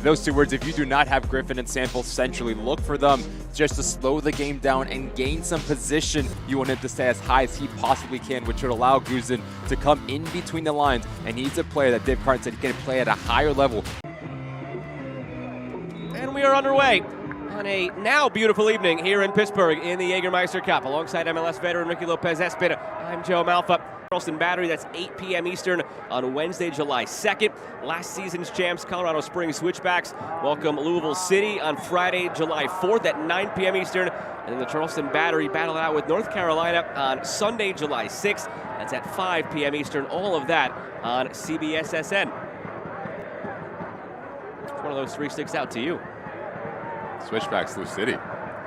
Those two words, if you do not have Griffin and Sample centrally, look for them just to slow the game down and gain some position. You want him to stay as high as he possibly can, which would allow Guzin to come in between the lines. And he's a player that Dave Carton said he can play at a higher level. And we are underway on a now beautiful evening here in Pittsburgh in the Jägermeister Cup. Alongside MLS veteran Ricky Lopez-Espin, I'm Joe Malfa. Charleston Battery, that's 8 p.m. Eastern on Wednesday, July 2nd. Last season's champs, Colorado Springs Switchbacks, welcome Louisville City on Friday, July 4th at 9 p.m. Eastern. And then the Charleston Battery battle it out with North Carolina on Sunday, July 6th. That's at 5 p.m. Eastern. All of that on CBSSN. Which one of those three sticks out to you? Switchbacks, Lou City.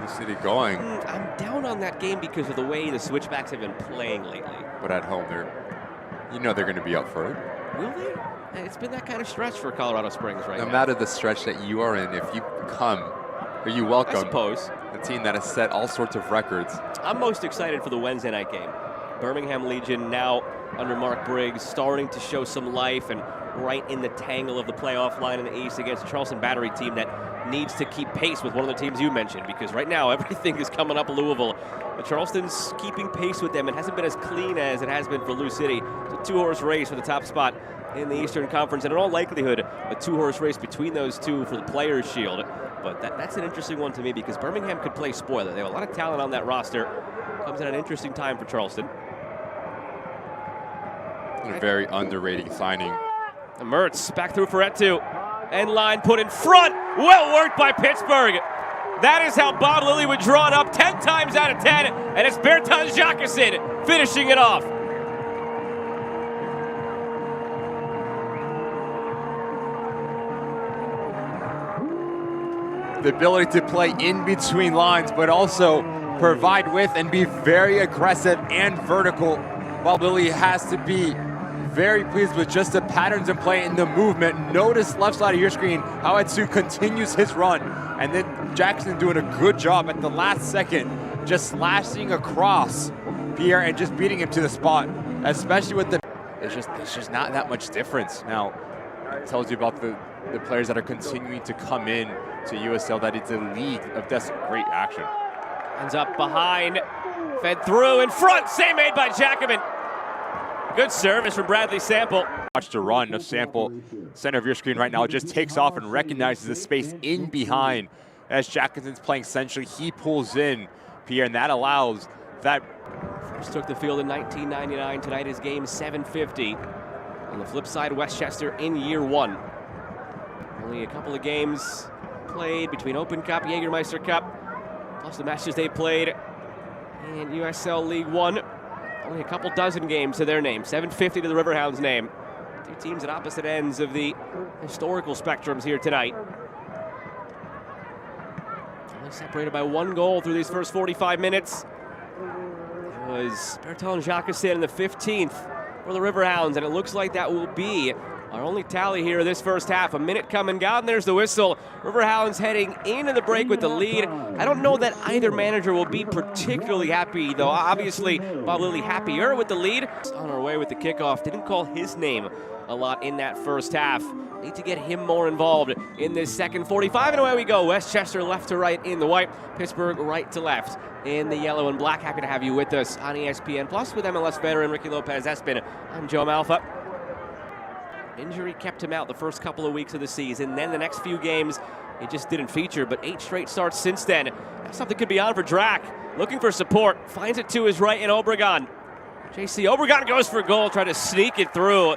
Lou City going. I'm down on that game because of the way the Switchbacks have been playing lately. But at home, they're going to be up for it. Will they? It's been that kind of stretch for Colorado Springs right now. No matter the stretch that you are in, if you come, or you welcome, I suppose, a team that has set all sorts of records. I'm most excited for the Wednesday night game. Birmingham Legion now under Mark Briggs, starting to show some life and right in the tangle of the playoff line in the East against a Charleston Battery team that needs to keep pace with one of the teams you mentioned, because right now everything is coming up Louisville. But Charleston's keeping pace with them. It hasn't been as clean as it has been for Lou City. It's a two-horse race for the top spot in the Eastern Conference, and in all likelihood, a two-horse race between those two for the Players' Shield. But that's an interesting one to me because Birmingham could play spoiler. They have a lot of talent on that roster. Comes at an interesting time for Charleston. A very underrated signing. Mertz back through for Etou. And line put in front. Well worked by Pittsburgh. That is how Bob Lilly would draw it up 10 times out of 10. And it's Bertin Jacquesson finishing it off. The ability to play in between lines, but also provide width and be very aggressive and vertical. Bob Lilly has to be very pleased with just the patterns in play and the movement. Notice left side of your screen how Etou continues his run. And then Jackson doing a good job at the last second, just slashing across Pierre and just beating him to the spot, especially with the, it's just not that much difference. Now, it tells you about the players that are continuing to come in to USL, that it's a league of great action. Ends up behind, fed through, in front, save made by Jacomen. Good service from Bradley Sample. Watch the run of Sample, center of your screen right now, just takes off and recognizes the space in behind. As Jacquesson's playing centrally, he pulls in Pierre, and that allows that. First took the field in 1999. Tonight is game 750. On the flip side, Westchester in year one. Only a couple of games played between Open Cup, Jägermeister Cup, plus the matches they played in USL League One. Only a couple dozen games to their name. 750 to the Riverhounds' name. Two teams at opposite ends of the historical spectrums here tonight. Only separated by one goal through these first 45 minutes. It was Bertin Jacquesson in the 15th for the Riverhounds, and it looks like that will be our only tally here this first half. A minute come and gone, there's the whistle. Riverhounds heading into the break with the lead. I don't know that either manager will be particularly happy, though. Obviously, Bob Lilly happier with the lead. On our way with the kickoff. Didn't call his name a lot in that first half. Need to get him more involved in this second 45, and away we go. Westchester left to right in the white, Pittsburgh right to left in the yellow and black. Happy to have you with us on ESPN Plus with MLS veteran Ricky Lopez-Espin. I'm Joe Malfa. Injury kept him out the first couple of weeks of the season. Then the next few games, he just didn't feature, but 8 straight starts since then. Something could be on for Drack. Looking for support, finds it to his right in Obregón. JC Obregón goes for goal, trying to sneak it through.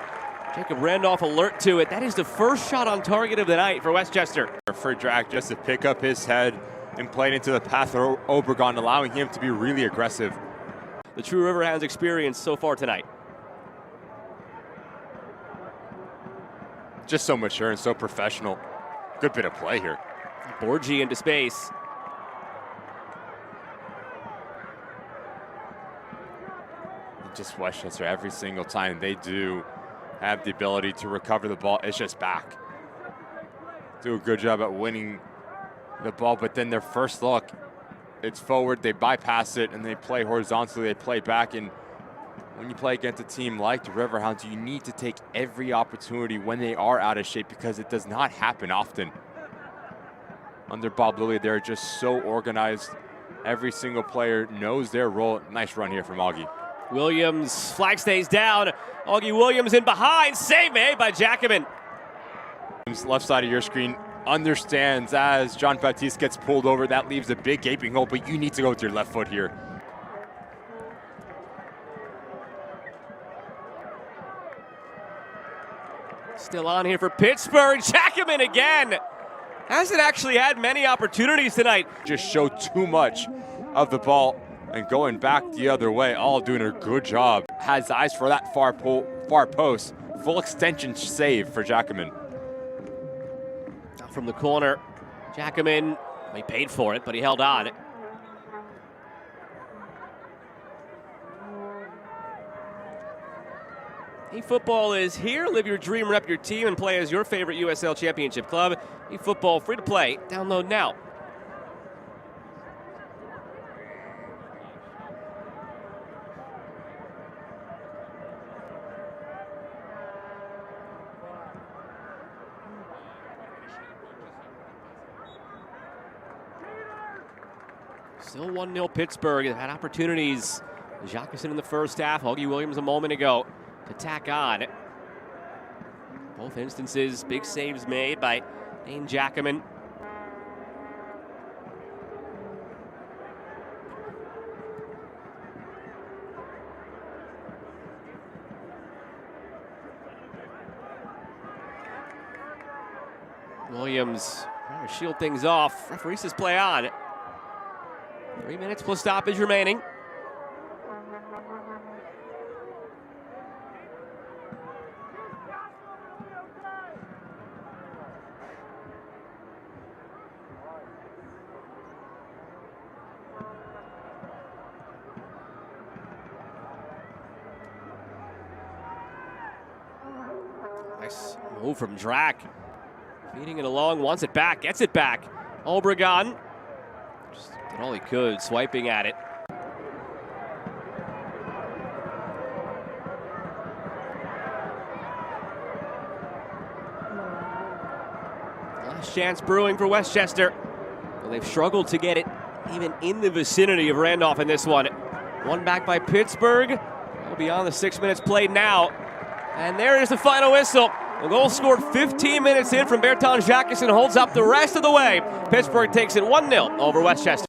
Jacob Randolph alert to it. That is the first shot on target of the night for Westchester. For Drack just to pick up his head and play it into the path of Obregón, allowing him to be really aggressive. The true Riverhounds experience so far tonight. Just so mature and so professional. Good bit of play here. Bouregy into space. Just Westchester, every single time they do have the ability to recover the ball, it's just back. Do a good job at winning the ball, but then their first look, it's forward, they bypass it, and they play horizontally, they play back, and when you play against a team like the Riverhounds, you need to take every opportunity when they are out of shape, because it does not happen often. Under Bob Lilly, they're just so organized. Every single player knows their role. Nice run here from Augie. Williams, flag stays down. Augie Williams in behind, save made by Jacomen. Left side of your screen understands as John Baptiste gets pulled over. That leaves a big gaping hole, but you need to go with your left foot here. Still on here for Pittsburgh. Jacomen again. Hasn't actually had many opportunities tonight. Just showed too much of the ball and going back the other way. All doing a good job. Has eyes for that far post. Full extension save for Jacomen. From the corner, Jacomen, he paid for it, but he held on. eFootball is here. Live your dream, rep your team, and play as your favorite USL Championship club. eFootball, free to play. Download now. Still 1-0 Pittsburgh. Had opportunities. Jacquesson in the first half. Augie Williams a moment ago to tack on. Both instances, big saves made by Bertin Jacquesson. Williams trying to shield things off. Referee says play on. 3 minutes plus stoppage remaining. Nice move from Drack. Feeding it along, wants it back, gets it back. Obregón just did all he could, swiping at it. Last chance brewing for Westchester. Well, they've struggled to get it even in the vicinity of Randolph in this one. One back by Pittsburgh. Well, beyond the 6 minutes played now. And there is the final whistle. A goal scored 15 minutes in from Bertin Jacquesson holds up the rest of the way. Pittsburgh takes it 1-0 over Westchester.